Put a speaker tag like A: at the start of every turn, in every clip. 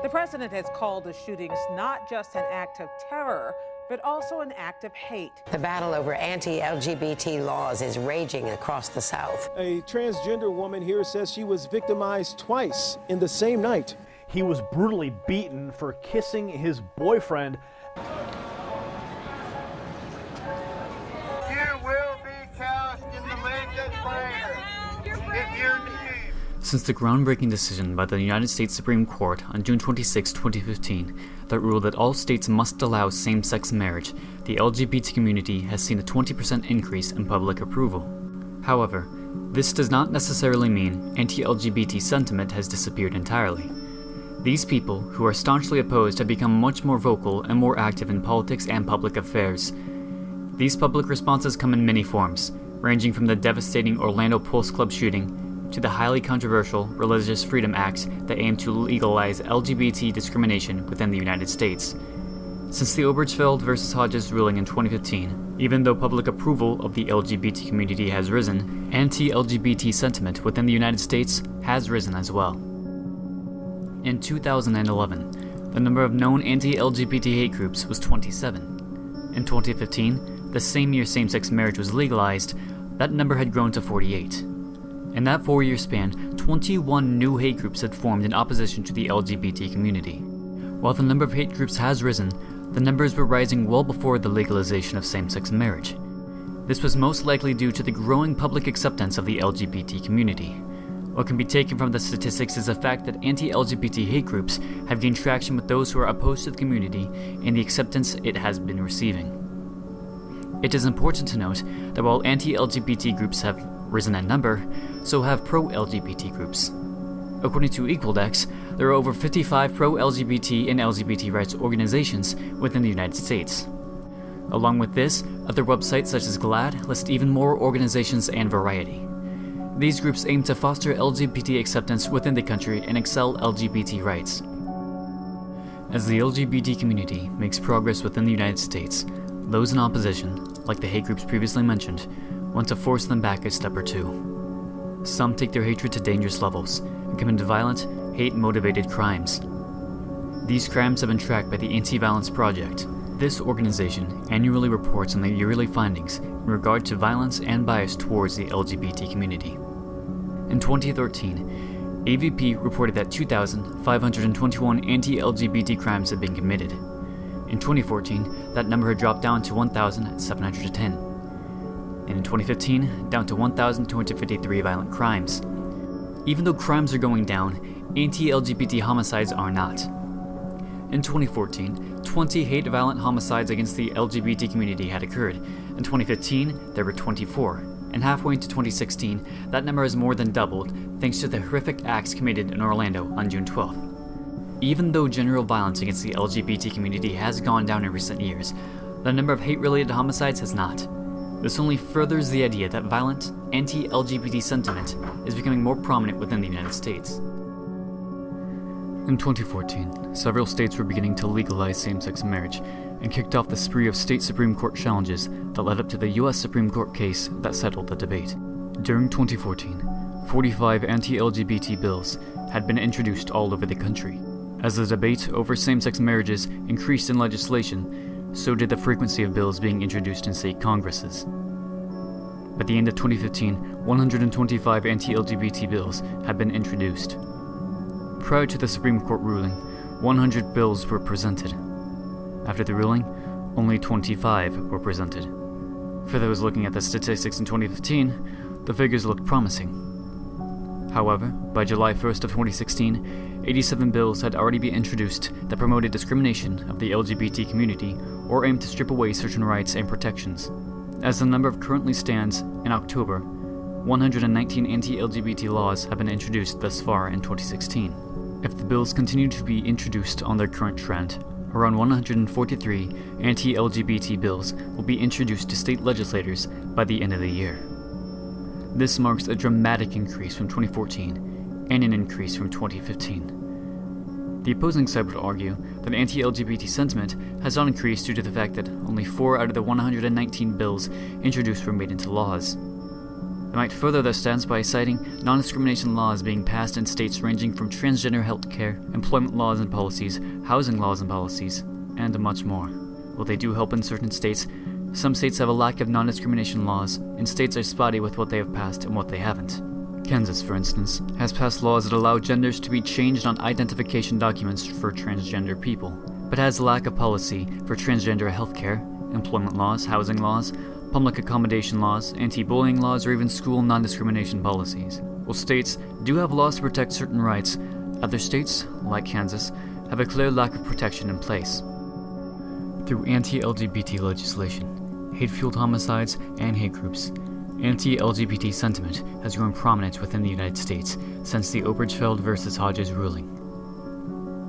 A: The president has called the shootings not just an act of terror, but also an act of hate.
B: The battle over anti-LGBT laws is raging across the South.
C: A transgender woman here says she was victimized twice in the same night.
D: He was brutally beaten for kissing his boyfriend.
E: You will be cast in the lake of fire if you're named.
F: Since the groundbreaking decision by the United States Supreme Court on June 26, 2015, that ruled that all states must allow same-sex marriage, the LGBT community has seen a 20% increase in public approval. However, this does not necessarily mean anti-LGBT sentiment has disappeared entirely. These people, who are staunchly opposed, have become much more vocal and more active in politics and public affairs. These public responses come in many forms, ranging from the devastating Orlando Pulse Club shooting to the highly controversial Religious Freedom Acts that aim to legalize LGBT discrimination within the United States. Since the Obergefell v. Hodges ruling in 2015, even though public approval of the LGBT community has risen, anti-LGBT sentiment within the United States has risen as well. In 2011, the number of known anti-LGBT hate groups was 27. In 2015, the same year same-sex marriage was legalized, that number had grown to 48. In that 4-year span, 21 new hate groups had formed in opposition to the LGBT community. While the number of hate groups has risen, the numbers were rising well before the legalization of same-sex marriage. This was most likely due to the growing public acceptance of the LGBT community. What can be taken from the statistics is the fact that anti-LGBT hate groups have gained traction with those who are opposed to the community and the acceptance it has been receiving. It is important to note that while anti-LGBT groups have risen in number, so have pro-LGBT groups. According to Equaldex, there are over 55 pro-LGBT and LGBT rights organizations within the United States. Along with this, other websites such as GLAAD list even more organizations and variety. These groups aim to foster LGBT acceptance within the country and excel LGBT rights. As the LGBT community makes progress within the United States, those in opposition, like the hate groups previously mentioned, want to force them back a step or two. Some take their hatred to dangerous levels and commit violent, hate-motivated crimes. These crimes have been tracked by the Anti-Violence Project. This organization annually reports on the yearly findings in regard to violence and bias towards the LGBT community. In 2013, AVP reported that 2,521 anti-LGBT crimes had been committed. In 2014, that number had dropped down to 1,710. And in 2015, down to 1,253 violent crimes. Even though crimes are going down, anti-LGBT homicides are not. In 2014, 20 hate-violent homicides against the LGBT community had occurred. In 2015, there were 24. And halfway into 2016, that number has more than doubled thanks to the horrific acts committed in Orlando on June 12th. Even though general violence against the LGBT community has gone down in recent years, the number of hate-related homicides has not. This only furthers the idea that violent, anti-LGBT sentiment is becoming more prominent within the United States. In 2014, several states were beginning to legalize same-sex marriage and kicked off the spree of state Supreme Court challenges that led up to the U.S. Supreme Court case that settled the debate. During 2014, 45 anti-LGBT bills had been introduced all over the country. As the debate over same-sex marriages increased in legislation, so did the frequency of bills being introduced in state congresses. By the end of 2015, 125 anti-LGBT bills had been introduced. Prior to the Supreme Court ruling, 100 bills were presented. After the ruling, only 25 were presented. For those looking at the statistics in 2015, the figures looked promising. However, by July 1st of 2016, 87 bills had already been introduced that promoted discrimination of the LGBT community or aimed to strip away certain rights and protections. As the number currently stands, in October, 119 anti-LGBT laws have been introduced thus far in 2016. If the bills continue to be introduced on their current trend, around 143 anti-LGBT bills will be introduced to state legislators by the end of the year. This marks a dramatic increase from 2014 and an increase from 2015. The opposing side would argue that anti-LGBT sentiment has not increased due to the fact that only 4 out of the 119 bills introduced were made into laws. They might further their stance by citing non-discrimination laws being passed in states ranging from transgender health care, employment laws and policies, housing laws and policies, and much more. While they do help in certain states, some states have a lack of non-discrimination laws, and states are spotty with what they have passed and what they haven't. Kansas, for instance, has passed laws that allow genders to be changed on identification documents for transgender people, but has a lack of policy for transgender healthcare, employment laws, housing laws, public accommodation laws, anti-bullying laws, or even school non-discrimination policies. While states do have laws to protect certain rights, other states, like Kansas, have a clear lack of protection in place. Through anti-LGBT legislation, hate-fueled homicides, and hate groups, anti-LGBT sentiment has grown prominent within the United States since the Obergefell versus Hodges ruling.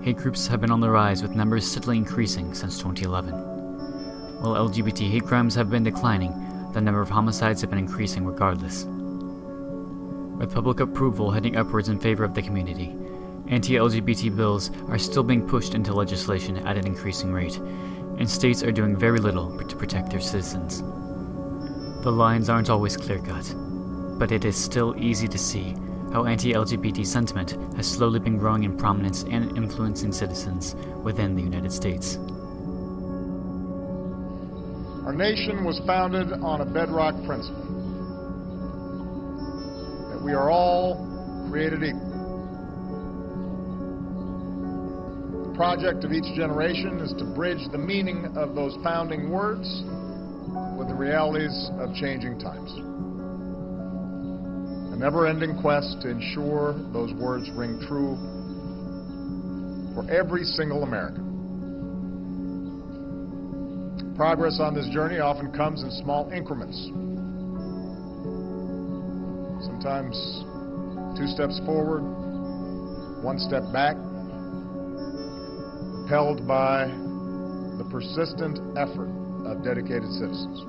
F: Hate groups have been on the rise, with numbers steadily increasing since 2011. While LGBT hate crimes have been declining, the number of homicides have been increasing regardless. With public approval heading upwards in favor of the community, anti-LGBT bills are still being pushed into legislation at an increasing rate, and states are doing very little to protect their citizens. The lines aren't always clear-cut, but it is still easy to see how anti-LGBT sentiment has slowly been growing in prominence and influencing citizens within the United States.
E: Our nation was founded on a bedrock principle that we are all created equal. The project of each generation is to bridge the meaning of those founding words with the realities of changing times. A never-ending quest to ensure those words ring true for every single American. Progress on this journey often comes in small increments. Sometimes 2 steps forward, 1 step back, propelled by the persistent effort of dedicated citizens.